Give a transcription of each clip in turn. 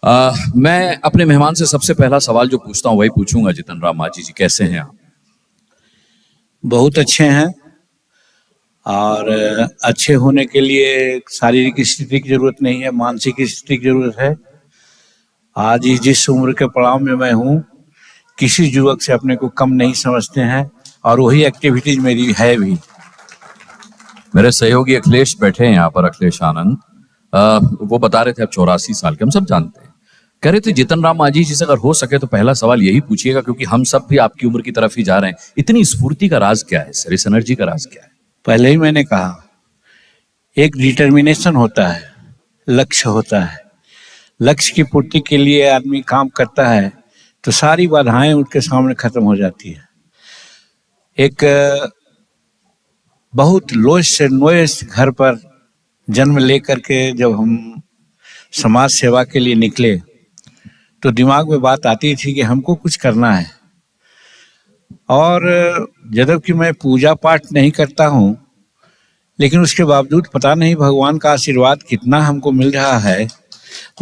मैं अपने मेहमान से सबसे पहला सवाल जो पूछता हूँ वही पूछूंगा। जितन राम मांझी जी, कैसे हैं आप? बहुत अच्छे हैं। और अच्छे होने के लिए शारीरिक स्थिति की जरूरत नहीं है, मानसिक स्थिति की जरूरत है। आज जिस उम्र के पड़ाव में मैं हूँ, किसी युवक से अपने को कम नहीं समझते हैं, और वही एक्टिविटीज मेरी है भी। मेरे सहयोगी अखिलेश बैठे हैं यहाँ पर, अखिलेश आनंद। वो बता रहे थे आप 84 साल के, हम सब जानते हैं। कह रहे थे जितन राम मांझी जी से अगर हो सके तो पहला सवाल यही पूछिएगा, क्योंकि हम सब भी आपकी उम्र की तरफ ही जा रहे हैं। इतनी स्फूर्ति का राज क्या है सर? इस एनर्जी का राज क्या है? पहले ही मैंने कहा, एक डिटर्मिनेशन होता है, लक्ष्य होता है। लक्ष्य की पूर्ति के लिए आदमी काम करता है तो सारी बाधाएं उनके सामने खत्म हो जाती है। एक बहुत लोएस्ट से लोएस्ट घर पर जन्म लेकर के जब हम समाज सेवा के लिए निकले तो दिमाग में बात आती थी कि हमको कुछ करना है। और जबकि मैं पूजा पाठ नहीं करता हूँ, लेकिन उसके बावजूद पता नहीं भगवान का आशीर्वाद कितना हमको मिल रहा है।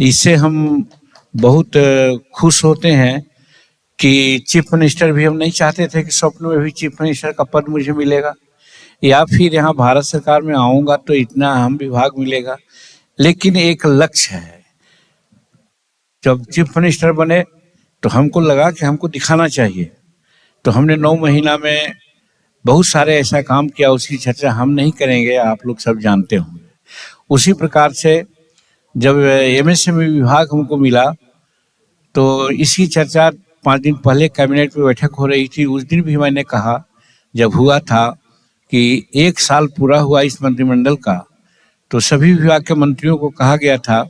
इससे हम बहुत खुश होते हैं कि चीफ मिनिस्टर भी हम नहीं चाहते थे कि स्वप्न में भी चीफ मिनिस्टर का पद मुझे मिलेगा, या फिर यहाँ भारत सरकार में आऊँगा तो इतना अहम विभाग मिलेगा। लेकिन एक लक्ष्य है। जब चीफ मिनिस्टर बने तो हमको लगा कि हमको दिखाना चाहिए, तो हमने 9 महीना में बहुत सारे ऐसा काम किया। उसकी चर्चा हम नहीं करेंगे, आप लोग सब जानते होंगे। उसी प्रकार से जब एमएसएमई विभाग हमको मिला तो इसकी चर्चा 5 दिन पहले कैबिनेट में बैठक हो रही थी। उस दिन भी मैंने कहा, जब हुआ था कि 1 साल पूरा हुआ इस मंत्रिमंडल का, तो सभी विभाग के मंत्रियों को कहा गया था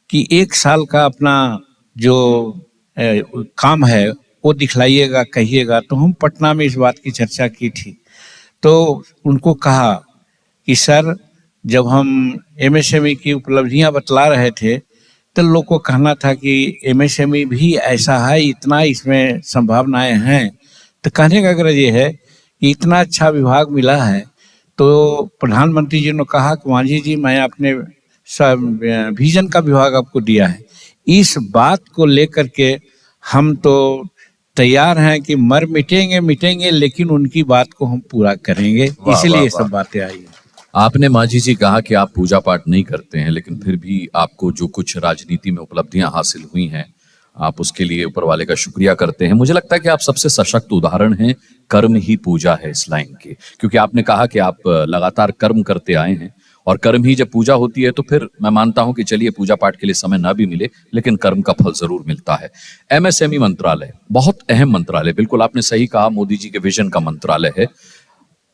कि 1 साल का अपना जो काम है वो दिखलाइएगा, कहिएगा। तो हम पटना में इस बात की चर्चा की थी। तो उनको कहा कि सर, जब हम एमएसएमई की उपलब्धियां बतला रहे थे तो लोग को कहना था कि एमएसएमई भी ऐसा है, इतना इसमें संभावनाएं हैं। तो कहने का गरज ये है कि इतना अच्छा विभाग मिला है। तो प्रधानमंत्री जी ने कहा कि मांझी जी, मैं अपने विजन का विभाग आपको दिया है। इस बात को लेकर के हम तो तैयार हैं कि मर मिटेंगे, लेकिन उनकी बात को हम पूरा करेंगे। इसलिए सब बातें आई हैं। आपने मांझी जी कहा कि आप पूजा पाठ नहीं करते हैं, लेकिन फिर भी आपको जो कुछ राजनीति में उपलब्धियां हासिल हुई हैं, आप उसके लिए ऊपर वाले का शुक्रिया करते हैं। मुझे लगता है कि आप सबसे सशक्त उदाहरण हैं। कर्म ही पूजा है इस लाइन के, क्योंकि आपने कहा कि आप लगातार कर्म करते आए हैं, और कर्म ही जब पूजा होती है तो फिर मैं मानता हूं कि चलिए पूजा पाठ के लिए समय ना भी मिले, लेकिन कर्म का फल जरूर मिलता है। एमएसएमई मंत्रालय बहुत अहम मंत्रालय, बिल्कुल आपने सही कहा, मोदी जी के विजन का मंत्रालय है।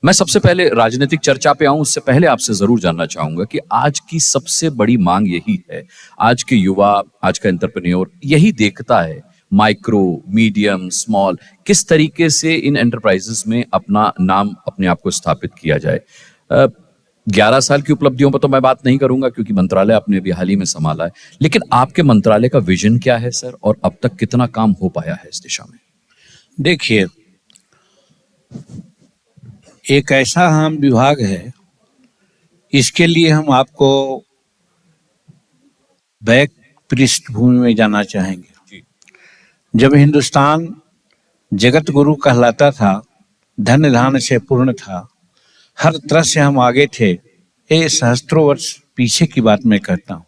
मैं सबसे पहले राजनीतिक चर्चा पे आऊं उससे पहले आपसे जरूर जानना चाहूंगा कि आज की सबसे बड़ी मांग यही है। आज के युवा, आज का एंटरप्रेन्योर यही देखता है, माइक्रो, मीडियम, स्मॉल, किस तरीके से इन एंटरप्राइजेस में अपना नाम, अपने आप को स्थापित किया जाए। 11 साल की उपलब्धियों पर तो मैं बात नहीं करूंगा क्योंकि मंत्रालय आपने अभी हाल ही में संभाला है, लेकिन आपके मंत्रालय का विजन क्या है सर, और अब तक कितना काम हो पाया है इस दिशा में? देखिए, एक ऐसा अहम विभाग है, इसके लिए हम आपको बैक पृष्ठभूमि में जाना चाहेंगे। जब हिंदुस्तान जगत गुरु कहलाता था, धन धान्य से पूर्ण था, हर तरह से हम आगे थे। ये सहस्त्रों वर्ष पीछे की बात मैं कहता हूँ।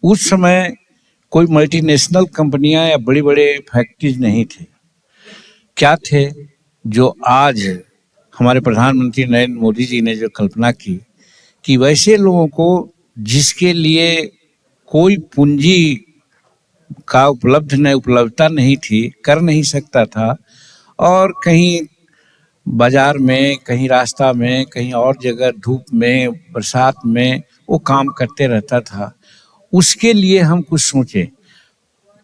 उस समय कोई मल्टीनेशनल कंपनियां या बड़ी बड़े फैक्ट्रीज नहीं थे। क्या थे? जो आज हमारे प्रधानमंत्री नरेंद्र मोदी जी ने जो कल्पना की कि वैसे लोगों को जिसके लिए कोई पूंजी का उपलब्धता नहीं थी, कर नहीं सकता था, और कहीं बाजार में, कहीं रास्ता में, कहीं और जगह धूप में, बरसात में वो काम करते रहता था, उसके लिए हम कुछ सोचे।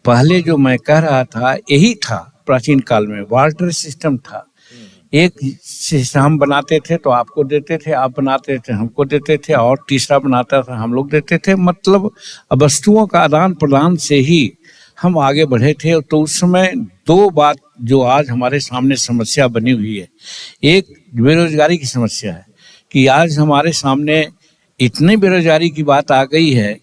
पहले जो मैं कह रहा था यही था। प्राचीन काल में वार्टर सिस्टम था। एक सिस्टम हम बनाते थे तो आपको देते थे, आप बनाते थे हमको देते थे, और तीसरा बनाता था हम लोग देते थे। मतलब वस्तुओं का आदान प्रदान से ही हम आगे बढ़े थे। तो उस समय 2 बात जो आज हमारे सामने समस्या बनी हुई है, एक बेरोजगारी की समस्या है कि आज हमारे सामने इतनी बेरोजगारी की बात आ गई है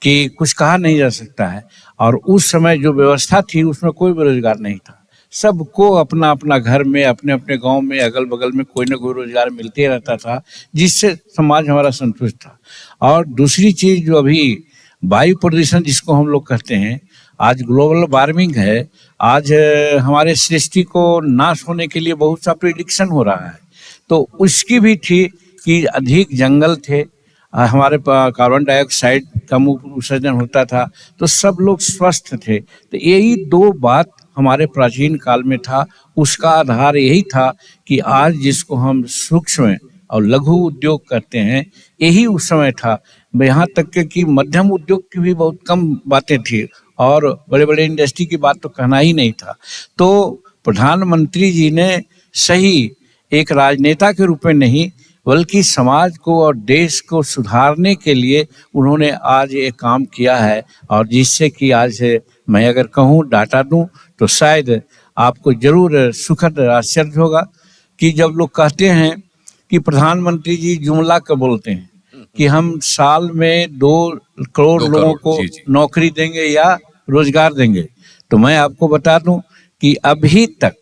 कि कुछ कहा नहीं जा सकता है। और उस समय जो व्यवस्था थी उसमें कोई बेरोजगार नहीं था। सबको अपना अपना घर में, अपने अपने गांव में, अगल बगल में कोई ना कोई रोजगार मिलते रहता था, जिससे समाज हमारा संतुष्ट था। और दूसरी चीज जो अभी वायु प्रदूषण जिसको हम लोग कहते हैं, आज ग्लोबल वार्मिंग है, आज हमारे सृष्टि को नाश होने के लिए बहुत सा प्रिडिक्शन हो रहा है। तो उसकी भी थी कि अधिक जंगल थे, हमारे कार्बन डाइऑक्साइड कम उत्सर्जन होता था, तो सब लोग स्वस्थ थे। तो यही दो बात हमारे प्राचीन काल में था। उसका आधार यही था कि आज जिसको हम सूक्ष्म और लघु उद्योग करते हैं, यही उस समय था। यहाँ तक के कि मध्यम उद्योग की भी बहुत कम बातें थी और बड़े बड़े इंडस्ट्री की बात तो कहना ही नहीं था। तो प्रधानमंत्री जी ने सही एक राजनेता के रूप में नहीं बल्कि समाज को और देश को सुधारने के लिए उन्होंने आज ये काम किया है। और जिससे कि आज मैं अगर कहूँ, डाटा दूं, तो शायद आपको जरूर सुखद आश्चर्य होगा कि जब लोग कहते हैं कि प्रधानमंत्री जी जुमला का बोलते हैं कि हम साल में 2 करोड़ लोगों को जी, जी। नौकरी देंगे या रोजगार देंगे, तो मैं आपको बता दूं कि अभी तक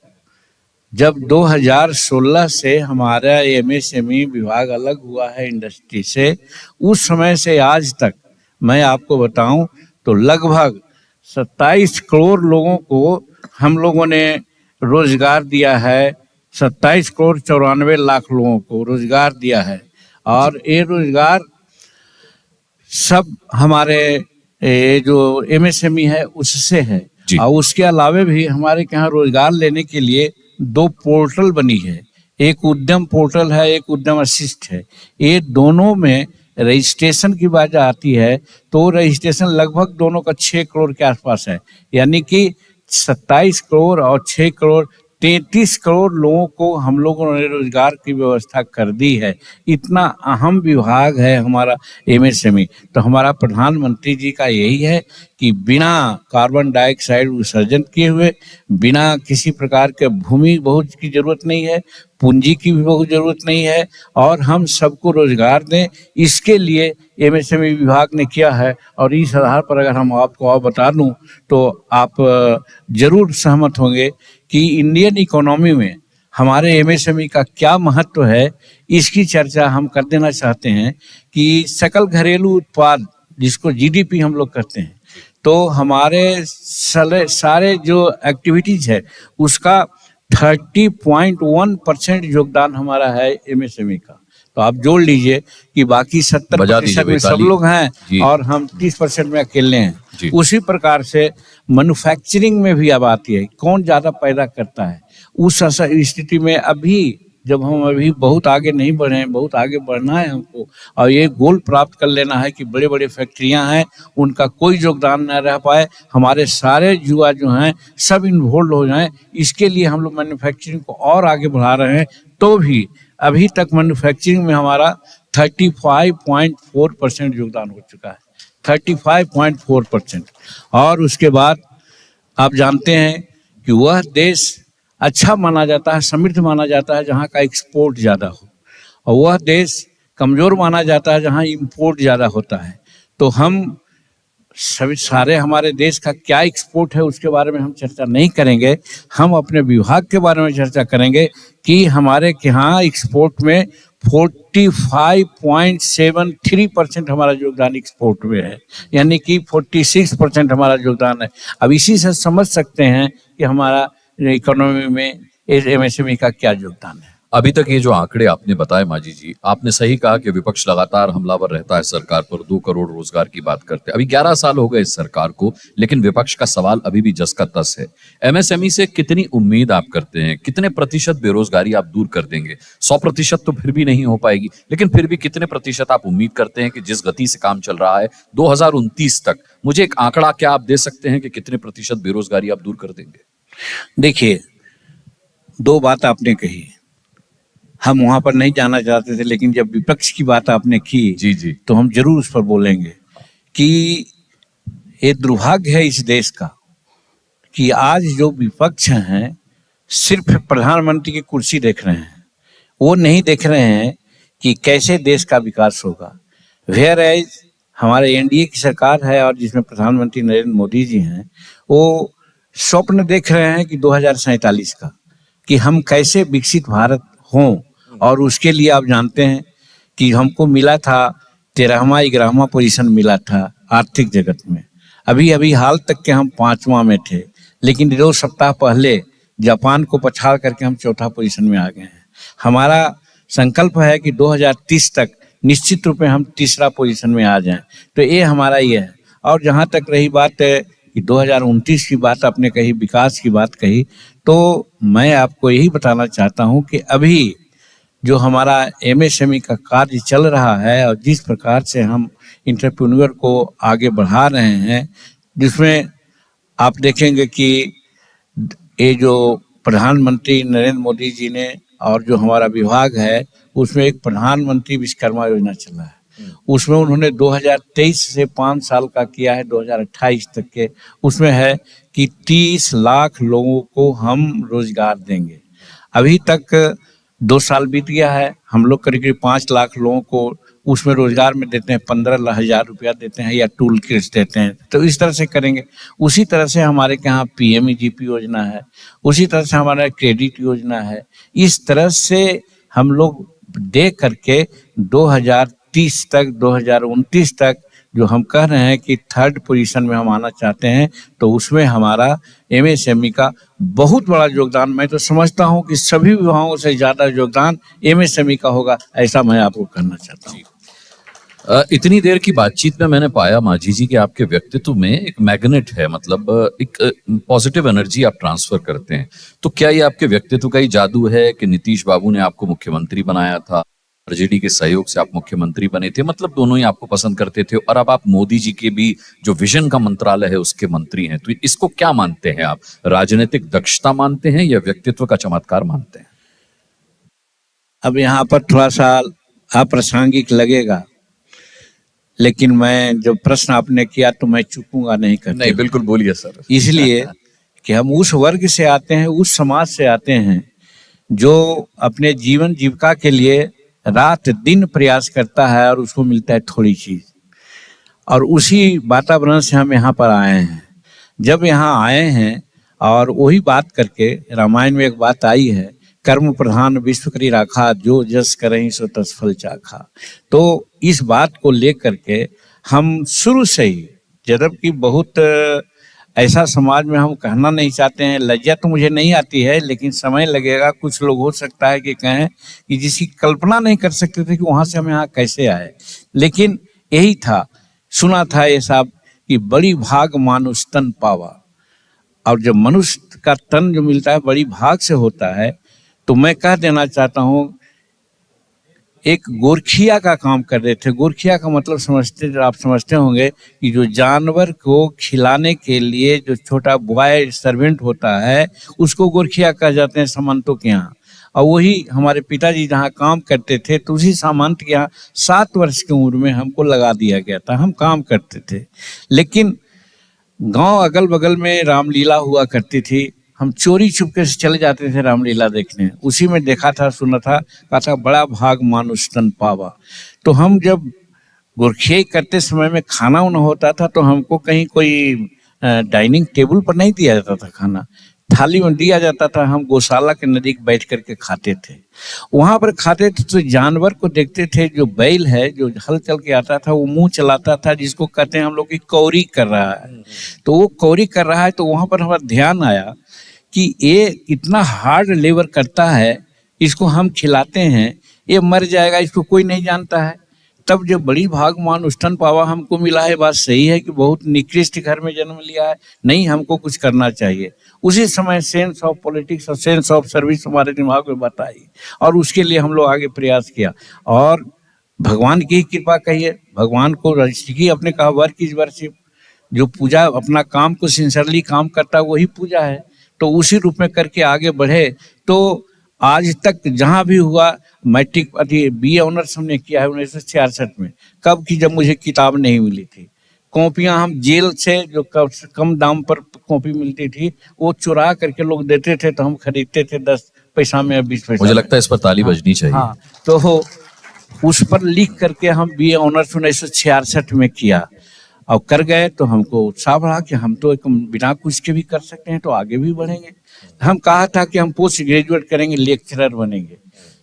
जब 2016 से हमारा एमएसएमई विभाग अलग हुआ है इंडस्ट्री से, उस समय से आज तक मैं आपको बताऊं तो लगभग 27 करोड़ लोगों को हम लोगों ने रोजगार दिया है। 27 करोड़ 94 लाख लोगों को रोजगार दिया है। और ये रोजगार सब हमारे ये जो एमएसएमई है उससे है। जी। और उसके अलावे भी हमारे यहाँ रोजगार लेने के लिए 2 पोर्टल बनी है, एक उद्यम पोर्टल है, एक उद्यम असिस्ट है। ये दोनों में रजिस्ट्रेशन की बात आती है तो रजिस्ट्रेशन लगभग दोनों का 6 करोड़ के आसपास है। यानी कि 27 करोड़ और 6 करोड़ 33 करोड़ लोगों को हम लोगों ने रोजगार की व्यवस्था कर दी है। इतना अहम विभाग है हमारा एमएसएमई। तो हमारा प्रधानमंत्री जी का यही है कि बिना कार्बन डाइऑक्साइड उत्सर्जन किए हुए, बिना किसी प्रकार के भूमि बहुत की जरूरत नहीं है, पूंजी की भी बहुत जरूरत नहीं है, और हम सबको रोजगार दें, इसके लिए एमएसएमई विभाग ने किया है। और इस आधार पर अगर हम आपको और बता दूं तो आप जरूर सहमत होंगे कि इंडियन इकोनॉमी में हमारे एमएसएमई का क्या महत्व है। इसकी चर्चा हम कर देना चाहते हैं कि सकल घरेलू उत्पाद जिसको जीडीपी हम लोग करते हैं, तो हमारे सारे जो एक्टिविटीज है उसका 30.1% योगदान हमारा है एमएसएमई का। तो आप जोड़ लीजिए कि बाकी 70% में सब लोग हैं और हम 30% में अकेले हैं। उसी प्रकार से मैन्युफैक्चरिंग में भी अब आती है, कौन ज्यादा पैदा करता है। उस स्थिति में अभी जब हम अभी बहुत आगे नहीं बढ़े हैं, बहुत आगे बढ़ना है हमको, और ये गोल प्राप्त कर लेना है कि बड़े बड़े फैक्ट्रियां हैं उनका कोई योगदान न रह पाए, हमारे सारे युवा जो हैं सब इन्वॉल्व हो जाएं। इसके लिए हम लोग मैन्युफैक्चरिंग को और आगे बढ़ा रहे हैं। तो भी अभी तक मैन्युफैक्चरिंग में हमारा 35.4% योगदान हो चुका है, 35.4%। और उसके बाद आप जानते हैं कि वह देश अच्छा माना जाता है, समृद्ध माना जाता है जहाँ का एक्सपोर्ट ज़्यादा हो, और वह देश कमज़ोर माना जाता है जहाँ इंपोर्ट ज़्यादा होता है। तो हम सभी सारे हमारे देश का क्या एक्सपोर्ट है उसके बारे में हम चर्चा नहीं करेंगे, हम अपने विभाग के बारे में चर्चा करेंगे कि हमारे यहाँ एक्सपोर्ट में 45.73% हमारा योगदान एक्सपोर्ट में है, यानी कि 46% हमारा योगदान है। अब इसी से समझ सकते हैं कि हमारा इकोनॉमी में एमएसएमई का क्या योगदान है। अभी तक ये जो आंकड़े आपने बताए माजी जी, आपने सही कहा कि विपक्ष लगातार हमलावर रहता है सरकार पर, 2 करोड़ रोजगार की बात करते हैं। अभी 11 साल हो गए इस सरकार को, लेकिन विपक्ष का सवाल अभी भी जस का तस है। एमएसएमई से कितनी उम्मीद आप करते हैं, कितने प्रतिशत बेरोजगारी आप दूर कर देंगे? 100% तो फिर भी नहीं हो पाएगी, लेकिन फिर भी कितने प्रतिशत आप उम्मीद करते हैं कि जिस गति से काम चल रहा है 2029 तक, मुझे एक आंकड़ा क्या आप दे सकते हैं कि कितने प्रतिशत बेरोजगारी आप दूर कर देंगे? देखिए, 2 बात आपने कही, हम वहां पर नहीं जाना चाहते थे, लेकिन जब विपक्ष की बात आपने की जी तो हम जरूर उस पर बोलेंगे कि ये दुर्भाग्य है इस देश का कि आज जो विपक्ष हैं सिर्फ प्रधानमंत्री की कुर्सी देख रहे हैं, वो नहीं देख रहे हैं कि कैसे देश का विकास होगा। वेयर एज हमारे एनडीए की सरकार है और जिसमें प्रधानमंत्री नरेंद्र मोदी जी हैं, वो स्वप्न देख रहे हैं कि 2047 का, कि हम कैसे विकसित भारत हों। और उसके लिए आप जानते हैं कि हमको मिला था 13वां 11वां पोजीशन मिला था आर्थिक जगत में। अभी अभी हाल तक के हम 5वां में थे, लेकिन 2 सप्ताह पहले जापान को पछाड़ करके हम 4था पोजीशन में आ गए हैं। हमारा संकल्प है कि 2030 तक निश्चित रूप में हम 3रा पोजीशन में आ जाएं। तो ये हमारा ये है। और जहाँ तक रही बात कि 2029 की बात आपने कही, विकास की बात कही, तो मैं आपको यही बताना चाहता हूँ कि अभी जो हमारा एमएसएमई का कार्य चल रहा है और जिस प्रकार से हम इंटरप्रेन्योर को आगे बढ़ा रहे हैं, जिसमें आप देखेंगे कि ये जो प्रधानमंत्री नरेंद्र मोदी जी ने और जो हमारा विभाग है, उसमें एक प्रधानमंत्री विश्वकर्मा योजना चल रहा है। उसमें उन्होंने 2023 से 5 साल का किया है 2028 तक के। उसमें है कि 30 लाख लोगों को हम रोजगार देंगे। अभी तक 2 साल बीत गया है, हम लोग करीब 5 लाख लोगों को उसमें रोजगार में देते हैं, 15,000 रुपया देते हैं या टूल किट्स देते हैं। तो इस तरह से करेंगे। उसी तरह से हमारे यहाँ पीएमईजीपी योजना है, उसी तरह से हमारा क्रेडिट योजना है। इस तरह से हम लोग दे करके 2030 तक 2029 तक जो हम कह रहे हैं कि 3rd पोजीशन में हम आना चाहते हैं, तो उसमें हमारा एमएसएमई का बहुत बड़ा योगदान, मैं तो समझता हूं कि सभी विभागों से ज्यादा योगदान एमएसएमई का होगा, ऐसा मैं आपको कहना चाहता हूं। इतनी देर की बातचीत में मैंने पाया माझी जी कि आपके व्यक्तित्व में एक मैग्नेट है, मतलब एक पॉजिटिव एनर्जी आप ट्रांसफर करते हैं। तो क्या ये आपके व्यक्तित्व का ही जादू है कि नीतीश बाबू ने आपको मुख्यमंत्री बनाया था, आरजेडी के सहयोग से आप मुख्यमंत्री बने थे, मतलब दोनों ही आपको पसंद करते थे, और अब आप मोदी जी के भी जो विजन का मंत्रालय है उसके मंत्री हैं। तो इसको क्या मानते हैं आप? राजनीतिक दक्षता मानते हैं या व्यक्तित्व का चमत्कार मानते हैं? अब यहाँ पर थोड़ा सा अप्रासंगिक लगेगा, लेकिन मैं जो प्रश्न आपने किया तो मैं चूकूंगा नहीं करते। नहीं, बिल्कुल बोलिए सर। इसलिए कि हम उस वर्ग से आते हैं, उस समाज से आते हैं जो अपने जीवन जीविका के लिए रात दिन प्रयास करता है और उसको मिलता है थोड़ी चीज, और उसी वातावरण से हम यहाँ पर आए हैं। जब यहाँ आए हैं और वही बात करके, रामायण में एक बात आई है, कर्म प्रधान विश्व करी राखा, जो जस करहीं सो तस फल चाखा। तो इस बात को लेकर के हम शुरू से ही, जबकि बहुत ऐसा समाज में हम कहना नहीं चाहते हैं, लज्जा तो मुझे नहीं आती है, लेकिन समय लगेगा। कुछ लोग हो सकता है कि कहें कि जिसकी कल्पना नहीं कर सकते थे कि वहां से हम यहाँ कैसे आए, लेकिन यही था, सुना था ये साहब कि बड़ी भाग मानुष तन पावा। और जब मनुष्य का तन जो मिलता है बड़ी भाग से होता है, तो मैं कह देना चाहता हूँ, एक गोरखिया का काम कर रहे थे। गोरखिया का मतलब आप समझते होंगे कि जो जानवर को खिलाने के लिए जो छोटा बॉय सर्वेंट होता है उसको गोरखिया कह जाते हैं सामंतों के यहाँ। और वही हमारे पिताजी जहाँ काम करते थे, तो उसी सामंत के यहाँ 7 वर्ष की उम्र में हमको लगा दिया गया था, हम काम करते थे। लेकिन गांव अगल बगल में रामलीला हुआ करती थी, हम चोरी चुपके से चले जाते थे रामलीला देखने। उसी में देखा था, सुना था, कहा था बड़ा भाग मानुष तन पावा। तो हम जब गोरखियाई करते समय में खाना उना होता था, तो हमको कहीं कोई डाइनिंग टेबल पर नहीं दिया जाता था खाना, थाली में दिया जाता था। हम गौशाला के नजदीक बैठ करके खाते थे। वहां पर खाते थे तो जानवर को देखते थे, जो बैल है जो हल चल के आता था वो मुंह चलाता था, जिसको कहते हैं हम लोग की कौरी कर रहा है। तो वो कौरी कर रहा है, तो वहां पर हमारा ध्यान आया कि ये इतना हार्ड लेबर करता है, इसको हम खिलाते हैं, ये मर जाएगा, इसको कोई नहीं जानता है। तब जब बड़ी भाग मानुष तन पावा हमको मिला है, बात सही है कि बहुत निकृष्ट घर में जन्म लिया है, नहीं हमको कुछ करना चाहिए। उसी समय सेंस ऑफ पॉलिटिक्स और सेंस ऑफ सर्विस हमारे दिमाग में बात आई, और उसके लिए हम लोग आगे प्रयास किया। और भगवान की कृपा कहिए, भगवान को रजिस्ट्री अपने कहा वर्क इज वर्शिप, जो पूजा अपना काम को सिंसियरली काम करता है वही पूजा है। तो उसी रूप में करके आगे बढ़े, तो आज तक जहां भी हुआ, मैट्रिक BA ऑनर्स हमने किया है 1966 में, कब की, जब मुझे किताब नहीं मिली थी। कॉपियां हम जेल से जो कम दाम पर कॉपी मिलती थी वो चुरा करके लोग देते थे, तो हम खरीदते थे 10 पैसा में या 20 पैसा। मुझे लगता है इस पर ताली बजनी चाहिए। हाँ, तो उस पर लिख करके हम BA ऑनर्स 1966 में किया और कर गए, तो हमको उत्साह बढ़ा कि हम तो एक बिना कुछ के भी कर सकते हैं, तो आगे भी बढ़ेंगे। हम कहा था कि हम पोस्ट ग्रेजुएट करेंगे, लेक्चरर बनेंगे,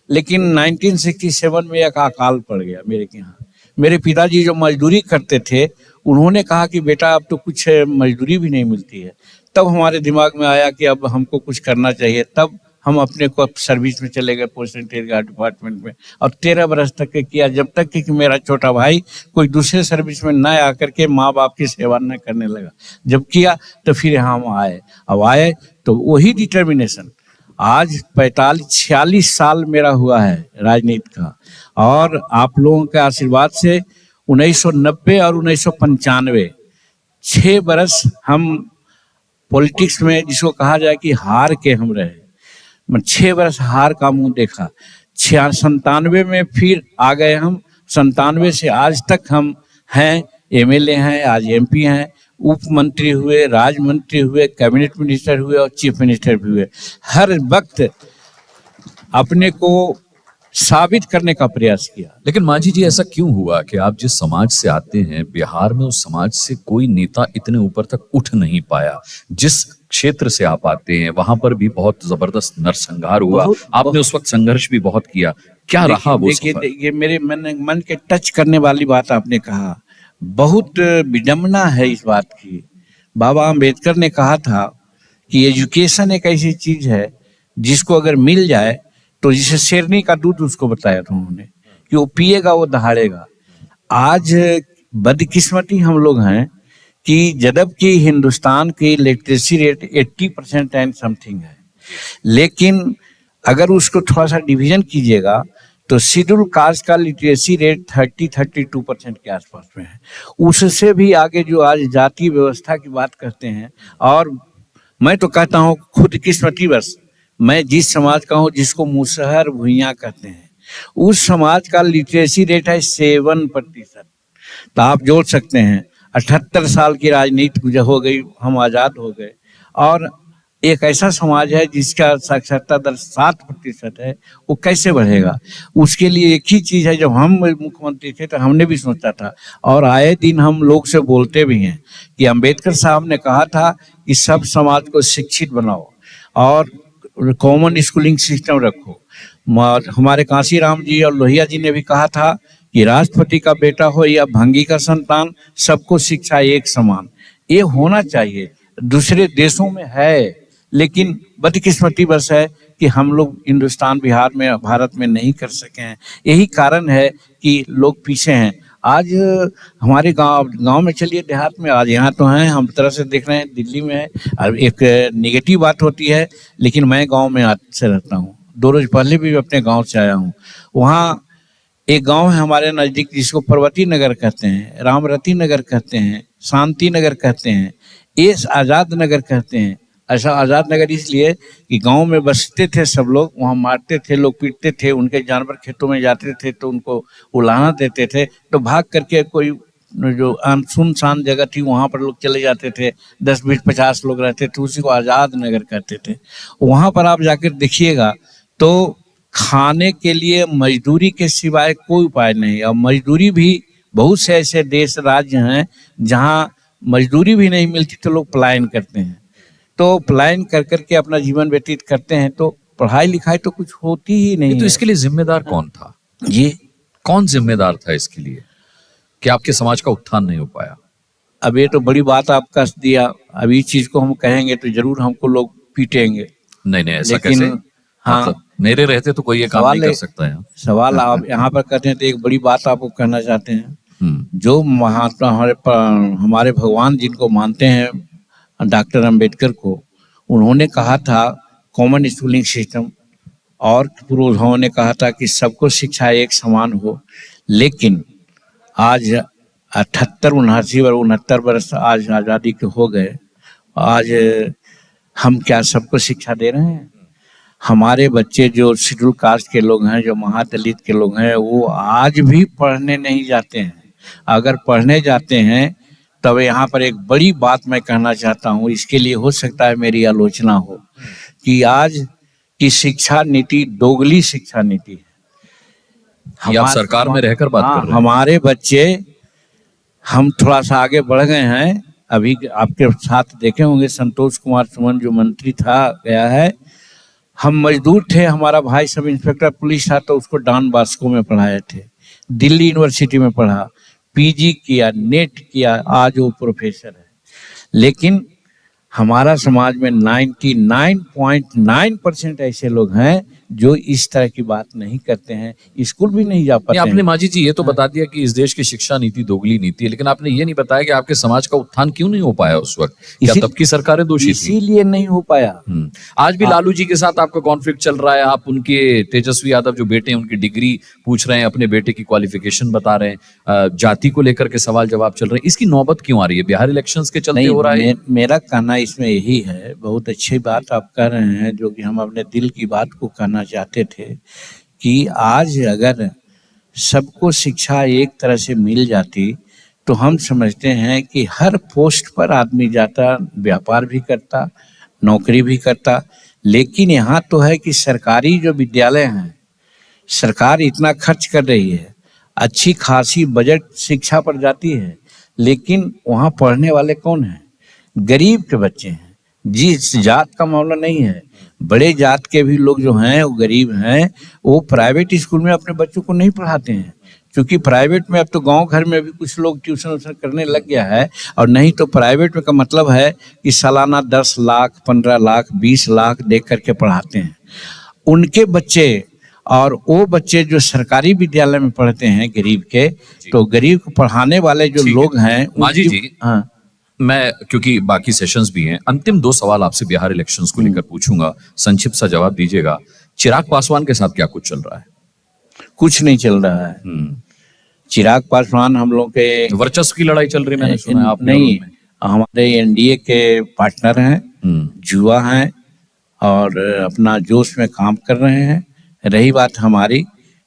लेकिन 1967 में एक अकाल पड़ गया मेरे के यहाँ। मेरे पिताजी जो मजदूरी करते थे, उन्होंने कहा कि बेटा अब तो कुछ मजदूरी भी नहीं मिलती है। तब हमारे दिमाग में आया कि अब हमको कुछ करना चाहिए। तब हम अपने को सर्विस में चले गए, पोस्ट एंड टेलीग्राफ डिपार्टमेंट में, और 13 बरस तक के किया, जब तक कि मेरा छोटा भाई कोई दूसरे सर्विस में न आकर के माँ बाप की सेवा न करने लगा। जब किया तो फिर हम आए। अब आए तो वही डिटर्मिनेशन। आज 45-46 साल मेरा हुआ है राजनीति का, और आप लोगों के आशीर्वाद से 1990 और 1995 6 बरस हम पॉलिटिक्स में, जिसको कहा जाए कि हार के हम रहे। 6 बरस हार का मुंह देखा। 97 में फिर आ गए हम। 97 से आज तक हम हैं, MLA हैं, आज MP हैं, उप मंत्री हुए, राज्य मंत्री हुए, कैबिनेट मिनिस्टर हुए और चीफ मिनिस्टर भी हुए। हर वक्त अपने को साबित करने का प्रयास किया। लेकिन मांझी जी, ऐसा क्यों हुआ कि आप जिस समाज से आते हैं, बिहार में उस समाज से कोई नेता इतने ऊपर तक उठ नहीं पाया? जिस क्षेत्र से आप आते हैं वहां पर भी बहुत जबरदस्त नरसंहार हुआ, आपने उस वक्त संघर्ष भी बहुत किया। क्या रहा वो सफर? देखिए, मेरे मन के टच करने वाली बात आपने कहा। बहुत विडंबना है इस बात की। बाबा अंबेडकर ने कहा था कि एजुकेशन एक ऐसी चीज है जिसको अगर मिल जाए, तो जिसे शेरनी का दूध उसको बताया था उन्होंने, कि वो पिएगा वो दहाड़ेगा। आज बदकिस्मती हम लोग हैं कि जबकि हिंदुस्तान की लिटरेसी रेट 80% एंड समथिंग है, लेकिन अगर उसको थोड़ा सा डिवीजन कीजिएगा तो शेड्यूल कास्ट का लिटरेसी रेट 30-32% के आसपास में है। उससे भी आगे जो आज जाति व्यवस्था की बात करते हैं, और मैं तो कहता हूँ खुद किस्मती बस मैं जिस समाज का हूँ, जिसको मुसहर भुइयां कहते हैं, उस समाज का लिटरेसी रेट है 7%। तो आप जोड़ सकते हैं 78 साल की राजनीति हो गई, हम आजाद हो गए, और एक ऐसा समाज है जिसका साक्षरता दर 7% है, वो कैसे बढ़ेगा? उसके लिए एक ही चीज है, जब हम मुख्यमंत्री थे तो हमने भी सोचा था, और आए दिन हम लोग से बोलते भी हैं कि अंबेडकर साहब ने कहा था कि सब समाज को शिक्षित बनाओ और कॉमन स्कूलिंग सिस्टम रखो। हमारे कांशीराम जी और लोहिया जी ने भी कहा था कि राष्ट्रपति का बेटा हो या भंगी का संतान, सबको शिक्षा एक समान। ये होना चाहिए, दूसरे देशों में है, लेकिन बदकिस्मती बस है कि हम लोग हिंदुस्तान, बिहार में, भारत में नहीं कर सके हैं। यही कारण है कि लोग पीछे हैं। आज हमारे गांव में चलिए, देहात में, आज यहाँ तो हैं, हम तरह से देख रहे हैं दिल्ली में है। और एक नेगेटिव बात होती है, लेकिन मैं गांव में से रहता हूँ, 2 रोज पहले भी अपने गांव से आया हूँ। वहाँ एक गांव है हमारे नजदीक जिसको पर्वती नगर कहते हैं, रामरती नगर कहते हैं, शांति नगर कहते हैं, ये आजाद नगर कहते हैं। ऐसा आजाद नगर इसलिए कि गांव में बसते थे सब लोग, वहाँ मारते थे लोग, पीटते थे, उनके जानवर खेतों में जाते थे तो उनको उलाहना देते थे, तो भाग करके कोई जो सुनसान जगह थी वहाँ पर लोग चले जाते थे। 10-20-50 लोग रहते थे, उसी को आजाद नगर कहते थे। वहाँ पर आप जाकर देखिएगा तो खाने के लिए मजदूरी के सिवाय कोई उपाय नहीं। और मजदूरी भी, बहुत से ऐसे देश राज्य हैं जहाँ मजदूरी भी नहीं मिलती तो लोग पलायन करते हैं, तो पलायन कर करके अपना जीवन व्यतीत करते हैं। तो पढ़ाई लिखाई तो कुछ होती ही नहीं। तो इसके लिए जिम्मेदार कौन था? जी, कौन जिम्मेदार था इसके लिए कि आपके समाज का उत्थान नहीं हो पाया? अब ये तो बड़ी बात आप कस दिया। अब इस चीज को हम कहेंगे तो जरूर हमको लोग पीटेंगे। नहीं, ऐसा लेकिन कैसे? हाँ, मतलब मेरे रहते तो कोई ये काम नहीं कर सकता है। सवाल आप यहाँ पर करते हैं तो एक बड़ी बात आपको कहना चाहते हैं। जो महात्मा हमारे भगवान जिनको मानते हैं, डॉक्टर अंबेडकर को, उन्होंने कहा था कॉमन स्कूलिंग सिस्टम, और पूर्वजों ने कहा था कि सबको शिक्षा एक समान हो। लेकिन आज 78, 79 और 69 वर्ष आज आज़ादी के हो गए, आज हम क्या सबको शिक्षा दे रहे हैं? हमारे बच्चे जो शेड्यूल कास्ट के लोग हैं, जो महादलित के लोग हैं, वो आज भी पढ़ने नहीं जाते हैं। अगर पढ़ने जाते हैं तब यहाँ पर एक बड़ी बात मैं कहना चाहता हूँ, इसके लिए हो सकता है मेरी आलोचना हो, कि आज की शिक्षा नीति दोगली शिक्षा नीति है। ये आप सरकार में रहकर बात कर रहे हैं? हमारे बच्चे, हम थोड़ा सा आगे बढ़ गए हैं। अभी आपके साथ देखे होंगे संतोष कुमार सुमन जो मंत्री था गया है। हम मजदूर थे, हमारा भाई सब इंस्पेक्टर पुलिस था तो उसको डॉन बॉस्को में पढ़ाए थे, दिल्ली यूनिवर्सिटी में पढ़ा, पीजी किया, नेट किया, आज वो प्रोफेसर है। लेकिन हमारा समाज में 99.9% ऐसे लोग हैं जो इस तरह की बात नहीं करते हैं, स्कूल भी नहीं जा पाते आपने हैं। मांझी जी ये तो बता दिया कि इस देश की शिक्षा नीति दोगली नीति है, लेकिन आपने ये नहीं बताया कि आपके समाज का उत्थान क्यों नहीं हो पाया उस वक्त? क्या तब की सरकारें दोषी थी? इसीलिए नहीं हो पाया। आज भी लालू जी के साथ आपका कॉन्फ्लिक्ट चल रहा है। आप उनके तेजस्वी यादव जो बेटे हैं उनकी डिग्री पूछ रहे हैं, अपने बेटे की क्वालिफिकेशन बता रहे हैं, जाति को लेकर के सवाल जवाब चल रहे हैं। इसकी नौबत क्यों आ रही है? बिहार इलेक्शंस के चलते हो रहा है? मेरा कहना इसमें यही है, बहुत अच्छी बात आप कह रहे हैं, जो कि हम अपने दिल की बात को कहना चाहते थे कि आज अगर सबको शिक्षा एक तरह से मिल जाती तो हम समझते हैं कि हर पोस्ट पर आदमी जाता, व्यापार भी करता, नौकरी भी करता। लेकिन यहाँ तो है कि सरकारी जो विद्यालय हैं, सरकार इतना खर्च कर रही है, अच्छी खासी बजट शिक्षा पर जाती है, लेकिन वहाँ पढ़ने वाले कौन हैं? गरीब के बच्चे हैं। जिस जात का मामला नहीं है, बड़े जात के भी लोग जो हैं वो गरीब हैं, वो प्राइवेट स्कूल में अपने बच्चों को नहीं पढ़ाते हैं, क्योंकि प्राइवेट में अब तो गांव घर में भी कुछ लोग ट्यूशन व्यूशन करने लग गया है। और नहीं तो प्राइवेट में का मतलब है कि सालाना 10 लाख, 15 लाख, 20 लाख दे करके पढ़ाते हैं उनके बच्चे। और वो बच्चे जो सरकारी विद्यालय में पढ़ते हैं गरीब के, तो गरीब को पढ़ाने वाले जो लोग हैं मांझी जी, हाँ, मैं क्योंकि बाकी सेशंस भी हैं, अंतिम 2 सवाल आपसे बिहार इलेक्शंस को लेकर पूछूंगा, संक्षिप्त सा जवाब दीजिएगा। चिराग पासवान के साथ क्या कुछ चल रहा है? कुछ नहीं चल रहा है। चिराग पासवान हम लोग के वर्चस्व की लड़ाई चल रही, मैंने सुना है आप नहीं, हमारे एनडीए के पार्टनर हैं, युवा हैं और अपना जोश में काम कर रहे हैं। रही बात हमारी,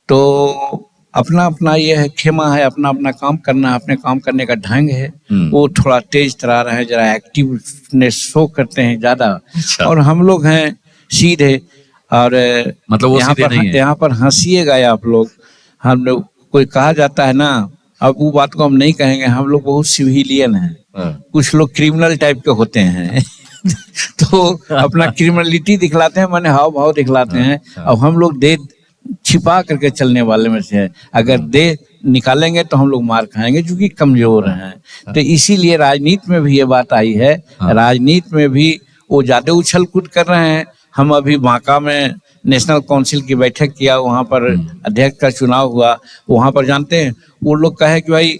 तो अपना अपना ये है, खेमा है, अपना अपना काम करना है, अपने काम करने का ढंग है। वो थोड़ा तेज तरार रहे हैं, जरा एक्टिवनेस शो करते हैं ज्यादा। अच्छा। और हम लोग हैं सीधे, और मतलब वो सीधे नहीं है। यहाँ पर हंसीएगा आप लोग, हम लोग कोई कहा जाता है ना, अब वो बात को हम नहीं कहेंगे, हम लोग बहुत सिविलियन हैं, कुछ लोग क्रिमिनल टाइप के होते हैं तो अपना क्रिमिनलिटी दिखलाते हैं, माने हाव भाव दिखलाते हैं। अब हम लोग दे छिपा करके चलने वाले में से है, अगर दे निकालेंगे तो हम लोग मार खाएंगे, क्योंकि कमजोर हैं। तो इसीलिए राजनीति में भी ये बात आई है, राजनीति में भी वो ज्यादा उछल कूद कर रहे हैं। हम अभी बांका में नेशनल काउंसिल की बैठक किया, वहाँ पर अध्यक्ष का चुनाव हुआ। वहाँ पर जानते हैं वो लोग कहे कि भाई,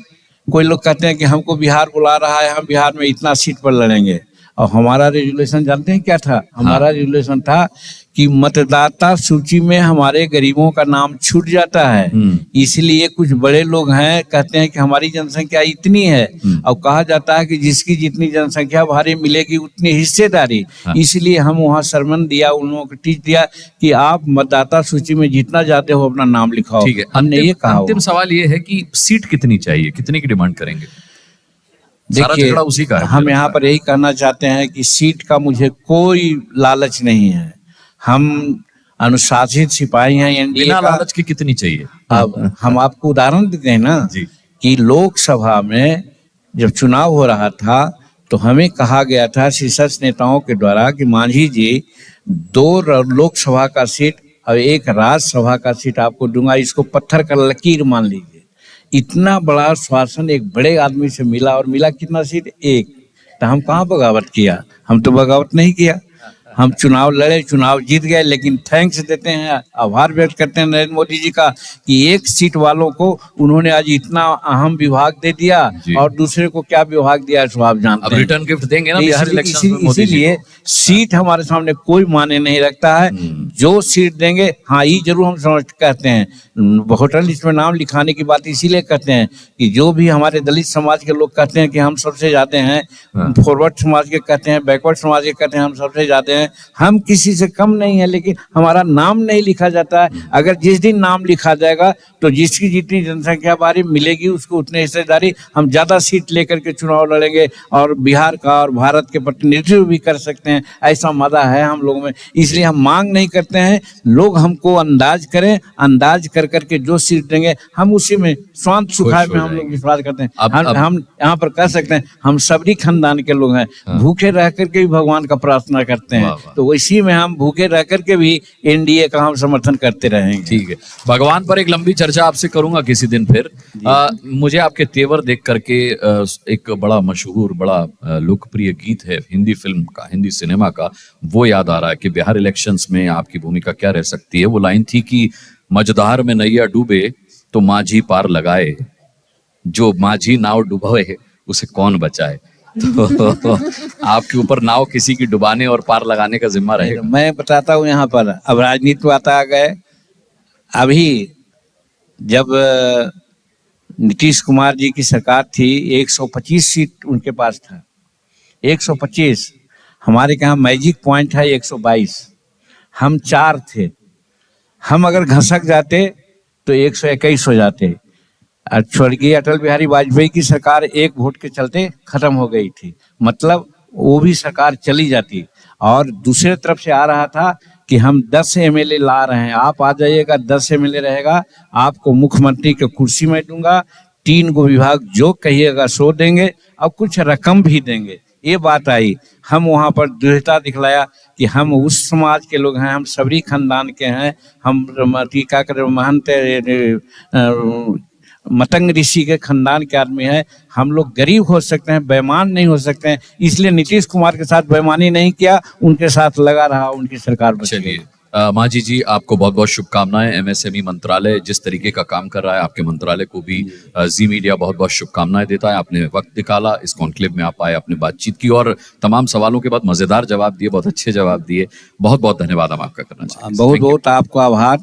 कोई लोग कहते हैं कि हमको बिहार बुला रहा है, हम बिहार में इतना सीट पर लड़ेंगे। और हमारा रेजुलेशन जानते हैं क्या था? हमारा रेजुलेशन था कि मतदाता सूची में हमारे गरीबों का नाम छूट जाता है, इसलिए कुछ बड़े लोग हैं कहते हैं कि हमारी जनसंख्या इतनी है, और कहा जाता है कि जिसकी जितनी जनसंख्या भारी मिलेगी उतनी हिस्सेदारी। इसलिए हम वहाँ सरमन दिया, उन लोगों को टीच दिया कि आप मतदाता सूची में जितना जाते हो अपना नाम लिखाओ। ठीक है, हमने ये कहा। अंतिम सवाल ये है कि सीट कितनी चाहिए, कितने की डिमांड करेंगे? देखिए, उसी का है। हम यहाँ पर यही कहना चाहते हैं कि सीट का मुझे कोई लालच नहीं है। हम अनुशासित सिपाही हैं एनडीए बिना का। लालच के कितनी चाहिए? अब हम आपको उदाहरण देते हैं ना जी। कि लोकसभा में जब चुनाव हो रहा था तो हमें कहा गया था शीर्ष नेताओं के द्वारा कि मांझी जी 2 लोकसभा का सीट और 1 राज्यसभा का सीट आपको दूंगा, इसको पत्थर का लकीर मान लीजिए। इतना बड़ा शासन एक बड़े आदमी से मिला, और मिला कितना सीट? 1। तो हम कहाँ बगावत किया? हम तो बगावत नहीं किया, हम चुनाव लड़े, चुनाव जीत गए। लेकिन थैंक्स देते हैं, आभार व्यक्त करते हैं नरेंद्र मोदी जी का कि 1 सीट वालों को उन्होंने आज इतना अहम विभाग दे दिया, और दूसरे को क्या विभाग दिया सो आप जानते हैं। रिटर्न गिफ्ट देंगे ना बिहार इलेक्शन में मोदी जी को। इसीलिए सीट हमारे सामने कोई माने नहीं रखता है। जो सीट देंगे, हाँ ये जरूर हम समझ कहते हैं, वोटर लिस्ट में नाम लिखाने की बात इसीलिए कहते हैं कि जो भी हमारे दलित समाज के लोग कहते हैं कि हम सबसे ज्यादा हैं, फॉरवर्ड समाज के कहते हैं, बैकवर्ड समाज के कहते हैं हम सबसे ज्यादा हैं, हम किसी से कम नहीं है, लेकिन हमारा नाम नहीं लिखा जाता है। अगर जिस दिन नाम लिखा जाएगा तो जिसकी जितनी जनसंख्या बारी मिलेगी उसको उतने हिस्सेदारी, हम ज्यादा सीट लेकर के चुनाव लड़ेंगे और बिहार का और भारत के प्रतिनिधित्व भी कर सकते हैं। ऐसा मजा है हम लोगों में, इसलिए हम मांग नहीं करते सकते हैं, लोग हमको अंदाज करें, अंदाज कर करके जो सीट देंगे हम उसी में स्वांत सुखाए में हम लोग विश्वास करते हैं। हम यहाँ पर कह सकते हैं हम सबरी खानदान के लोग हैं, भूखे रह करके भी भगवान का प्रार्थना करते हैं, तो इसी में हम भूखे रह करके भी एनडीए का हम समर्थन करते रहेंगे। ठीक है, भगवान पर एक लंबी चर्चा आपसे करूंगा किसी दिन फिर। मुझे आपके तेवर देख करके एक बड़ा मशहूर, बड़ा लोकप्रिय गीत है हिंदी फिल्म का, हिंदी सिनेमा का, वो याद आ रहा है कि बिहार इलेक्शंस में आपकी भूमिका क्या रह सकती है। वो लाइन थी कि मझधार में नैया डूबे तो माझी पार लगाए, जो माझी नाव डुबाए उसे कौन बचाए। तो आपके ऊपर नाव किसी की डुबाने और पार लगाने का जिम्मा रहेगा। मैं बताता हूँ यहाँ पर, अब राजनीति आता आ गए। अभी जब नीतीश कुमार जी की सरकार थी 125 सीट उनके पास था, 125। हमारे यहाँ मैजिक पॉइंट है 122, हम 4 थे। हम अगर घसक जाते तो 121 हो जाते। स्वर्गीय अटल बिहारी वाजपेयी की सरकार 1 वोट के चलते खत्म हो गई थी, मतलब वो भी सरकार चली जाती। और दूसरे तरफ से आ रहा था कि हम 10 एमएलए ला रहे हैं, आप आ जाइएगा, 10 एमएलए रहेगा, आपको मुख्यमंत्री की कुर्सी में दूंगा, 3 गो विभाग जो कहिएगा सो देंगे और कुछ रकम भी देंगे। ये बात आई, हम वहाँ पर दृढ़ता दिखलाया कि हम उस समाज के लोग हैं, हम सबरी खानदान के हैं, हम टीका कर महंत मतंग ऋषि के खानदान के आदमी है। हम लोग गरीब हो सकते हैं, बेईमान नहीं हो सकते हैं, इसलिए नीतीश कुमार के साथ बेईमानी नहीं किया, उनके साथ लगा रहा, उनकी सरकार बच गई। मांझी जी, आपको बहुत बहुत शुभकामनाएं। एमएसएमई मंत्रालय जिस तरीके का काम कर रहा है, आपके मंत्रालय को भी जी मीडिया बहुत बहुत शुभकामनाएं देता है। आपने वक्त निकाला, इस कॉन्क्लेव में आप आए, आपने बातचीत की और तमाम सवालों के बाद मजेदार जवाब दिए, बहुत अच्छे जवाब दिए। बहुत बहुत धन्यवाद हम आपका करना चाहते हैं। बहुत बहुत आपको आभार।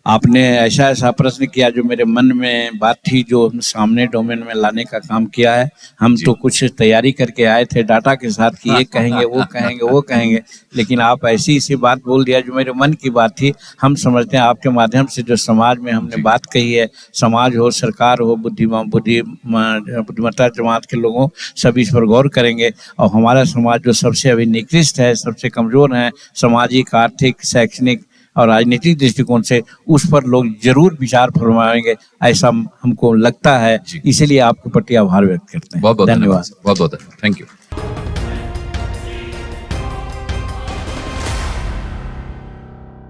आपने ऐसा प्रश्न किया जो मेरे मन में बात थी, जो हम सामने डोमेन में लाने का काम किया है। हम तो कुछ तैयारी करके आए थे डाटा के साथ कि ये कहेंगे, वो कहेंगे, वो कहेंगे, लेकिन आप ऐसी सी बात बोल दिया जो मेरे मन की बात थी। हम समझते हैं आपके माध्यम से जो समाज में हमने बात कही है, समाज हो, सरकार हो, बुद्धिमत्ता जमात के लोगों, सभी इस पर गौर करेंगे और हमारा समाज जो सबसे अभी निकृष्ट है, सबसे कमजोर है, सामाजिक, आर्थिक, शैक्षणिक और राजनीतिक दृष्टिकोण से, उस पर लोग जरूर विचार फरमाएंगे, ऐसा हमको लगता है। इसीलिए आपके प्रति आभार व्यक्त करते हैं। बहुत बहुत धन्यवाद। बहुत बहुत थैंक यू।